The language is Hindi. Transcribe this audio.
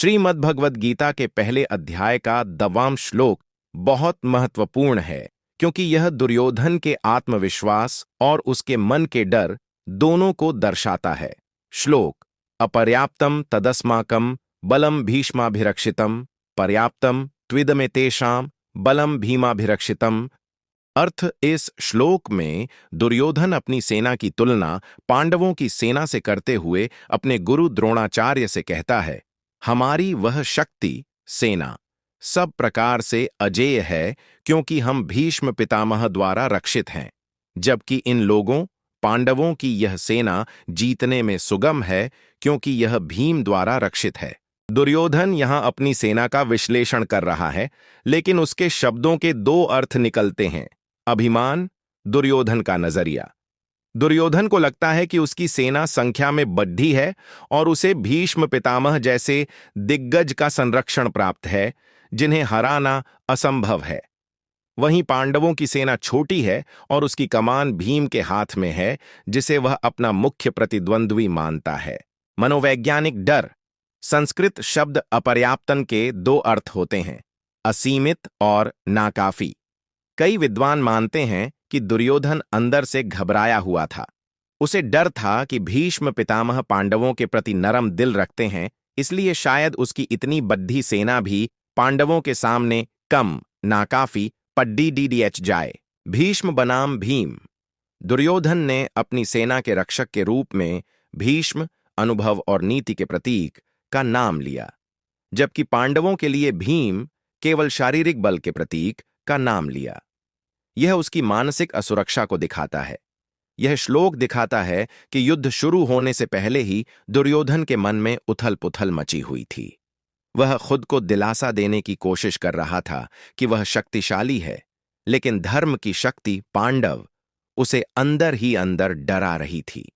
श्रीमद्भगवद गीता के पहले अध्याय का 9वां श्लोक बहुत महत्वपूर्ण है, क्योंकि यह दुर्योधन के आत्मविश्वास और उसके मन के डर दोनों को दर्शाता है। श्लोक: अपर्याप्तम तदस्माकं बलम भीष्माभिरक्षितम पर्याप्तम त्विदमेतेषां बलम भीमाभिरक्षितम। अर्थ: इस श्लोक में दुर्योधन अपनी सेना की तुलना पांडवों की सेना से करते हुए अपने गुरु द्रोणाचार्य से कहता है, हमारी वह शक्ति सेना सब प्रकार से अजेय है, क्योंकि हम भीष्म पितामह द्वारा रक्षित हैं, जबकि इन लोगों पांडवों की यह सेना जीतने में सुगम है, क्योंकि यह भीम द्वारा रक्षित है। दुर्योधन यहां अपनी सेना का विश्लेषण कर रहा है, लेकिन उसके शब्दों के दो अर्थ निकलते हैं। अभिमान, दुर्योधन का नजरिया। दुर्योधन को लगता है कि उसकी सेना संख्या में बढ़ी है और उसे भीष्म पितामह जैसे दिग्गज का संरक्षण प्राप्त है, जिन्हें हराना असंभव है। वहीं पांडवों की सेना छोटी है और उसकी कमान भीम के हाथ में है, जिसे वह अपना मुख्य प्रतिद्वंद्वी मानता है। मनोवैज्ञानिक डर। संस्कृत शब्द अपर्याप्तन के दो अर्थ होते हैं, असीमित और नाकाफी। कई विद्वान मानते हैं कि दुर्योधन अंदर से घबराया हुआ था। उसे डर था कि भीष्म पितामह पांडवों के प्रति नरम दिल रखते हैं, इसलिए शायद उसकी इतनी बड़ी सेना भी पांडवों के सामने कम, नाकाफी, पड्डीडीडीएच जाए। भीष्म बनाम भीम। दुर्योधन ने अपनी सेना के रक्षक के रूप में भीष्म, अनुभव और नीति के प्रतीक, का नाम लिया, जबकि पांडवों के लिए भीम केवल शारीरिक बल के प्रतीक का नाम लिया। यह उसकी मानसिक असुरक्षा को दिखाता है। यह श्लोक दिखाता है कि युद्ध शुरू होने से पहले ही दुर्योधन के मन में उथल-पुथल मची हुई थी। वह खुद को दिलासा देने की कोशिश कर रहा था कि वह शक्तिशाली है, लेकिन धर्म की शक्ति पांडव उसे अंदर ही अंदर डरा रही थी।